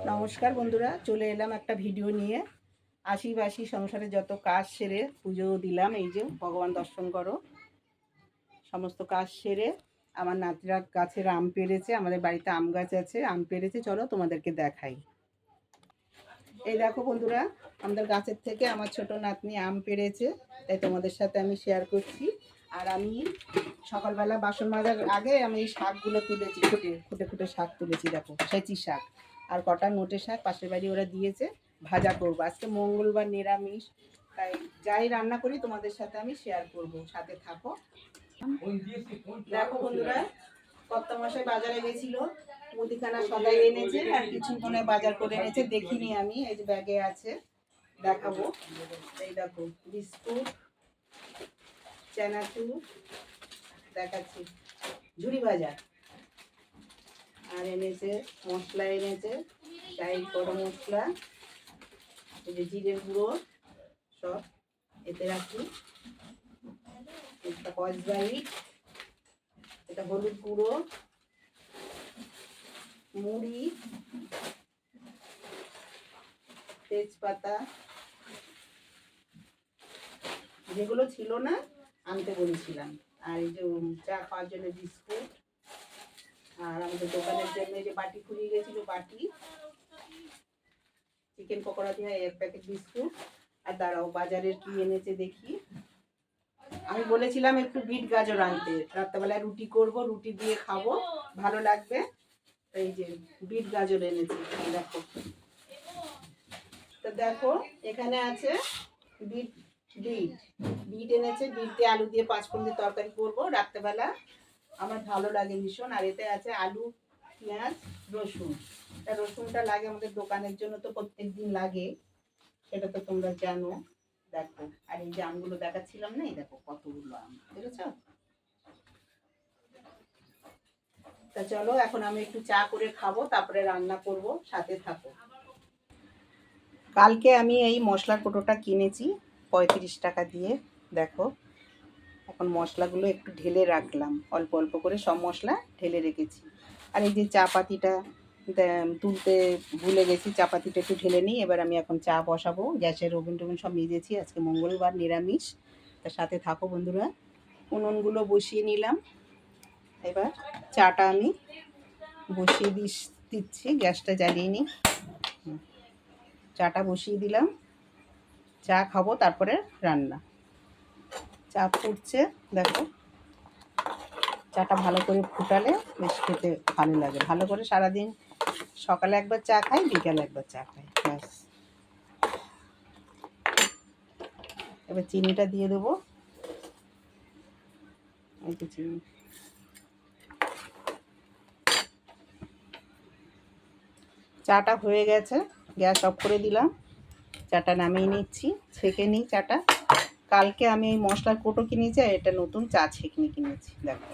নমস্কার বন্ধুরা, চলে এলাম একটা ভিডিও নিয়ে। আশি সংসারে যত কাজ সেরে পুজো দিলাম। এই যে ভগবান দর্শন করো। সমস্ত কাজ সেরে আমার নাতিরা গাছের আম পেড়েছে। আমাদের বাড়িতে আম গাছ আছে, আম পেড়েছে। চলো তোমাদেরকে দেখাই। এই দেখো বন্ধুরা, আমাদের গাছের থেকে আমার ছোট নাতনি আম পেড়েছে, তাই তোমাদের সাথে আমি শেয়ার করছি। আর আমি সকালবেলা বাসন মাজার আগে আমি এই শাকগুলো তুলেছি, খুঁটে খুঁটে খুঁটে শাক তুলেছি। দেখো, সেচি শাক আর কটা নোটে শাক পাশের বাড়ি ওরা দিয়েছে, ভাজা করবো। আজকে মঙ্গলবার, নিরামিষ, তাই যাই রান্না করি তোমাদের সাথে আমি শেয়ার করব, সাথে থাকো। দেখো বন্ধুরা, কর্তামশাই বাজারে গেছিল, মুদিখানা সদাই এনেছে আর কিছু মনে বাজার করে এনেছে, দেখিনি আমি। এই যে ব্যাগে আছে, দেখাবো। এই দেখো, বিস্কুট, চানাচুর দেখাচ্ছি, ঝুড়ি বাজার। আর এনেছে মশলা, এনেছে চাই গরম মশলা, এই যে জিরের গুঁড়ো সব এতে রাখি, এটা কসবারি, এটা হলুদ গুঁড়ো, মুড়ি, তেজপাতা, যেগুলো ছিল না আনতে বলেছিলাম। আর এই যে চা খাওয়ার জন্য বিস্কুট, আর আমাদের দোকানের জন্য যে বাটি ফুরিয়ে গেছিল, বাটি, চিকেন পকোড়া দিয়ে 1 প্যাকেট বিস্কুট। আর দাঁড়াও, বাজারের কি এনেছে দেখি। আমি বলেছিলাম একটু বিট গাজর আনতে, রাত্রেবেলায় রুটি করব, রুটি দিয়ে খাবো, ভালো লাগবে। এই যে বিট গাজর এনেছি, দেখো। তো দেখো, এখানে আছে বিট, বিট বিট এনেছে, বিট দিয়ে আলু দিয়ে 5 ফোড়ন দিয়ে তরকারি করবো রাত্রেবেলা, আমার ভালো লাগে ভীষণ। আর এতে আছে আলু, পেঁয়াজ, রসুন। তা রসুনটা লাগে আমাদের দোকানের জন্য, তো প্রত্যেক দিন লাগে, সেটা তো তোমরা জানো। দেখো, আর এই যে আমগুলো দেখাচ্ছিলাম না, এই দেখো কতগুলো আম, বুঝেছ? তা চলো, এখন আমি একটু চা করে খাবো, তারপরে রান্না করব, সাথে থাকো। কালকে আমি এই মশলার কোটোটা কিনেছি 35 টাকা দিয়ে। দেখো, এখন মশলাগুলো একটু ঢেলে রাখলাম, অল্প অল্প করে সব মশলা ঢেলে রেখেছি। আর এই যে চা পাতিটা তুলতে ভুলে গেছি, চা পাতিটা একটু ঢেলে নিই। এবার আমি এখন চা বসাবো, গ্যাসের ওভেন টোভেন সব মেজেছি, আজকে মঙ্গলবার, নিরামিষ। তার সাথে থাকো বন্ধুরা। উনুনগুলো বসিয়ে নিলাম, এবার চাটা আমি বসিয়ে দিচ্ছি, গ্যাসটা জ্বালিয়ে নিই। চাটা বসিয়ে দিলাম, চা খাবো, তারপরে রান্না। চা ফুটছে, দেখো। চাটা ভালো করে ফুটালে বেশ খেতে ভালো লাগে। ভালো করে সারাদিন সকালে একবার চা খাই, বিকালে একবার চা খাই, ব্যাস। এবার চিনিটা দিয়ে দেবো, এই তো চিনি। চাটা হয়ে গেছে, গ্যাস অফ করে দিলাম, চাটা নামিয়ে নিচ্ছি, ছেঁকে নিই চাটা। কালকে আমি এই মশলার কোটো কিনেছি, এটা নতুন চা ছেঁকনি কিনেছি, দেখো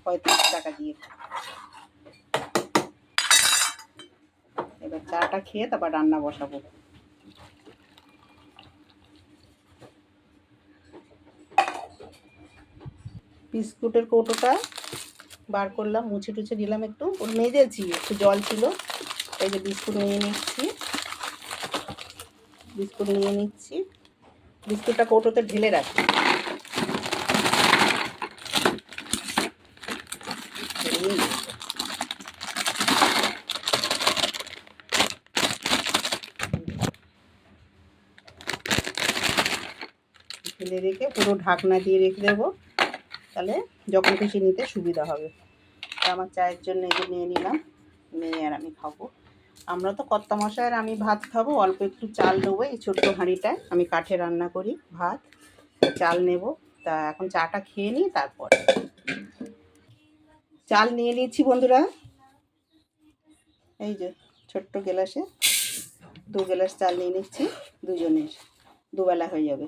35 টাকা দিয়ে। এবার চাটা খেয়ে তারপর রান্না বসাবো। বিস্কুটের কৌটোটা বার করলাম, মুছে টুছে দিলাম, একটু মেজেছি, একটু জল ছিল। এই যে বিস্কুট নিয়ে নিচ্ছি, বিস্কুটটা কৌটোতে ঢেলে রাখি। ঢেলে রেখে পুরো ঢাকনা দিয়ে রেখে দেবো, তাহলে যখন খুশি নিতে সুবিধা হবে। আমার চায়ের জন্য এগুলো নিয়ে নিলাম, মেয়ে আর আমি খাবো। আমরা তো কর্তামশাই আর আমি ভাত খাবো, অল্প একটু চাল দেবো। এই ছোট্ট হাঁড়িটায় আমি কাঠে রান্না করি ভাত, চাল নেব। তা এখন চাটা খেয়ে নিই, তারপর চাল নিয়ে নিচ্ছি বন্ধুরা। এই যে ছোট্ট গ্লাসে 2 গ্লাস চাল নিয়ে নিচ্ছি, দুজনের দুবেলা হয়ে যাবে।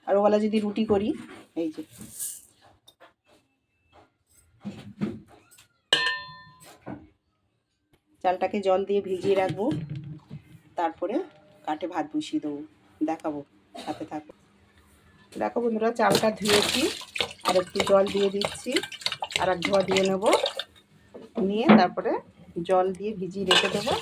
আর ওবেলা যদি রুটি করি, এই যে চালটাকে জল দিয়ে ভিজিয়ে রাখবো, তারপরে কাঠে ভাত বসিয়ে দেবো, দেখাবো, সাথে থাকো। দেখো বন্ধুরা, চালটা ধুয়েছি, আর একটু জল দিয়ে দিচ্ছি, আর এক ধোয়া দিয়ে নেব, নিয়ে তারপরে জল দিয়ে ভিজিয়ে রেখে দেবো।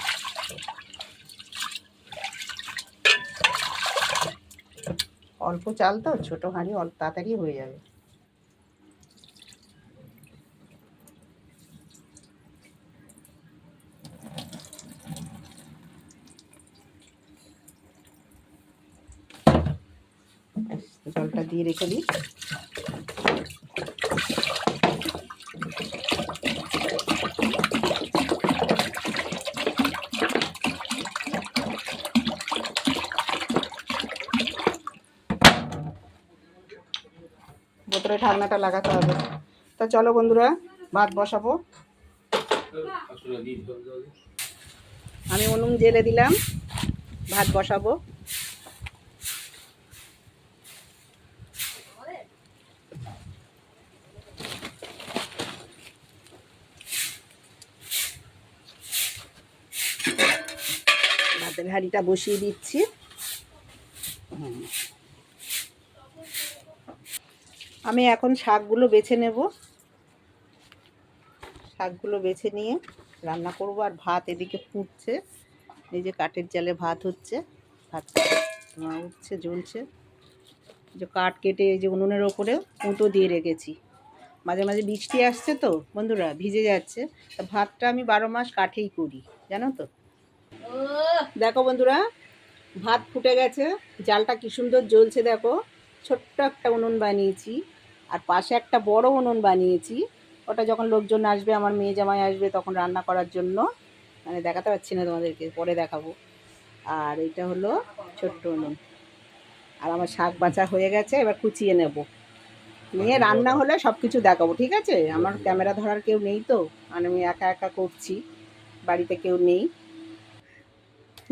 অল্প চাল তো, ছোট হাঁড়ি, অল্প তাড়াতাড়ি হয়ে যাবে। জলটা দিয়ে রেখে দিই। বোতলে ঢাকনাটা লাগাতে হবে। তা চলো বন্ধুরা, ভাত বসাবো। আমি উনুন জেলে দিলাম, ভাত বসাবো। ভাতের হাঁড়িটা বসিয়ে দিচ্ছি। আমি এখন শাকগুলো বেছে নেব। শাকগুলো বেছে নিয়ে রান্না করব। আর ভাত এদিকে ফুটছে, এই যে কাঠের জালে ভাত হচ্ছে, ভাতটা উঠছে, জ্বলছে। যে কাঠ কেটে এই যে উনুনের ওপরে উঁটো দিয়ে রেখেছি। মাঝে মাঝে বৃষ্টি আসছে তো বন্ধুরা, ভিজে যাচ্ছে। তা ভাতটা আমি 12 মাস কাঠেই করি, জানো তো। দেখো বন্ধুরা, ভাত ফুটে গেছে, জালটা কি সুন্দর জ্বলছে দেখো। ছোট্ট একটা উনুন বানিয়েছি, আর পাশে একটা বড় উনুন বানিয়েছি। ওটা যখন লোকজন আসবে, আমার মেয়ে জামাই আসবে, তখন রান্না করার জন্য। মানে দেখাতে পাচ্ছি না তোমাদেরকে, পরে দেখাবো। আর এটা হলো ছোট্ট উনুন। আর আমার শাক বাছা হয়ে গেছে, এবার কুচিয়ে নেব। নিয়ে রান্না হলে সব কিছু দেখাবো, ঠিক আছে? আমার ক্যামেরা ধরার কেউ নেই তো, আমি একা একা করছি, বাড়িতে কেউ নেই।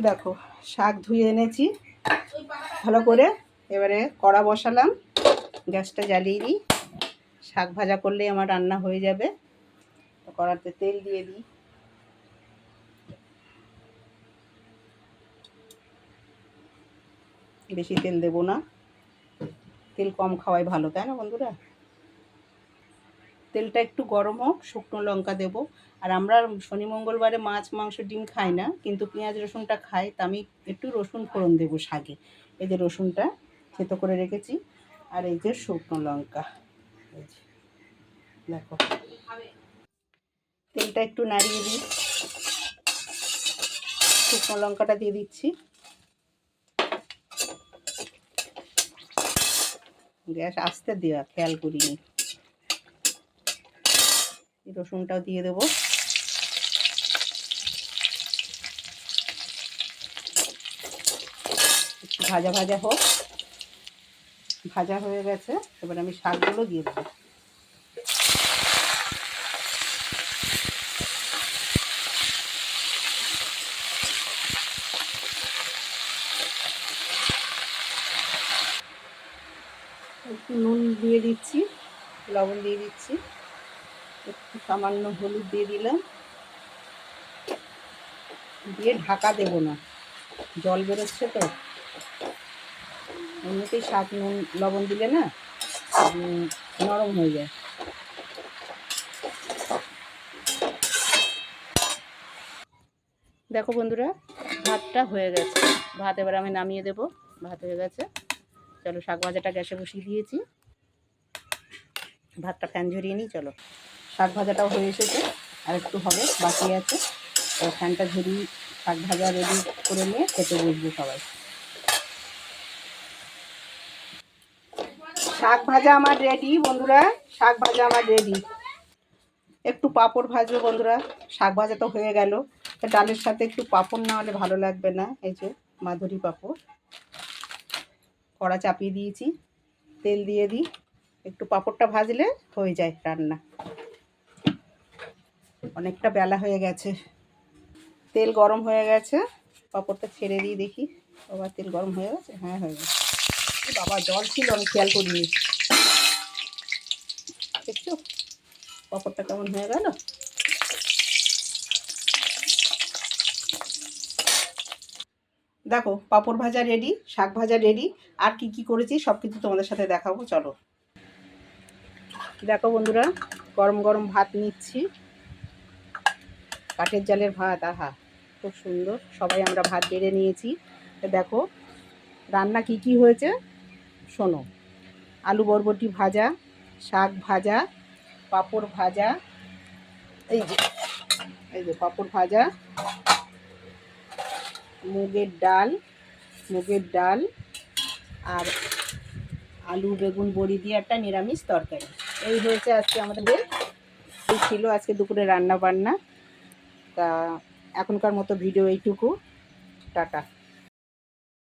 দেখো, শাক ধুয়ে এনেছি ভালো করে। এবারে কড়া বসালাম, গ্যাসটা জ্বালিয়ে দিই। শাক ভাজা করলেই আমার রান্না হয়ে যাবে। কড়াতে তেল দিয়ে দিই। বেশি তেল দেব না, তেল কম খাওয়াই ভালো, তাই না বন্ধুরা? তেলটা একটু গরম হোক, শুকনো লঙ্কা দেব। আর আমরা শনি মঙ্গলবারে মাছ মাংস ডিম খাই না, কিন্তু পেঁয়াজ রসুনটা খাই, তা আমি একটু রসুন ফোড়ন দেবো শাকে। এই যে রসুনটা থেতো করে রেখেছি, আর এই যে শুকনো লঙ্কা। এই যে দেখো, তেলটা একটু নাড়িয়ে দিই, শুকনো লঙ্কাটা দিয়ে দিচ্ছি। গ্যাস আস্তে দেওয়া, খেয়াল করিনি। রসুনটাও দিয়ে দেবো। একটু ভাজা ভাজা হোক। ভাজা হয়ে গেছে, এবার আমি শাকগুলো দিয়ে দেবো। একটু নুন দিয়ে দিচ্ছি, লবণ দিয়ে দিচ্ছি, একটু সামান্য হলুদ দিয়ে দিলাম। দিয়ে ঢাকা দেব না, জল বেরোচ্ছে তো। এমনিতেই শাক নুন লবণ দিলে না নরম হয়ে যায়। দেখো বন্ধুরা, ভাতটা হয়ে গেছে। ভাত এবার আমি নামিয়ে দেব। ভাত হয়ে গেছে, চলো শাক ভাজাটা গ্যাসে বসিয়ে দিয়েছি। ভাতটা ফ্যান ঝরিয়ে নিই, চলো। শাক ভাজাটাও হয়ে এসেছে, আর একটু হবে, বাকি আছে। তো ফ্যানটা ঝরিয়ে শাক ভাজা রেডি করে নিয়ে খেতে বসবো সবাই। শাক ভাজা আমার রেডি বন্ধুরা, শাক ভাজা আমার রেডি। একটু পাঁপড় ভাজবো বন্ধুরা। শাক ভাজা তো হয়ে গেল, ডালের সাথে একটু পাঁপড় না হলে ভালো লাগবে না। এই যে মাধুরী পাঁপড়। কড়া চাপিয়ে দিয়েছি, তেল দিয়ে দিই। একটু পাঁপড়টা ভাজলে হয়ে যায় রান্না। অনেকটা বেলা হয়ে গেছে, তেল গরম হয়ে গেছে। পাঁপড়টা ছেড়ে দিই, দেখি। বাবা, তেল গরম হয়ে গেছে? হ্যাঁ, হয়ে গেছে। বাবা, জল ছিল, আমি খেয়াল করিনি। দেখছো পাঁপড়টা কেমন হয়ে গেল? দেখো, পাঁপড় ভাজা রেডি, শাক ভাজা রেডি। আর কি কি করেছি সব কিছু তোমাদের সাথে দেখাবো, চলো। দেখো বন্ধুরা, গরম গরম ভাত নিচ্ছি, কাঠের জালের ভাত। আহা, খুব সুন্দর। সবাই আমরা ভাত বেড়ে নিয়েছি। দেখো রান্না কি কি হয়েছে শোনো। আলু বরবটি ভাজা, শাক ভাজা, পাঁপড় ভাজা, এই যে পাঁপড় ভাজা, মুগের ডাল আর আলু বেগুন বড়ি দিয়ে একটা নিরামিষ তরকারি। এই হয়েছে আজকে আমাদের, এই ছিল আজকে দুপুরে রান্না বান্না। তা এখনকার মতো ভিডিও এইটুকু। টাটা।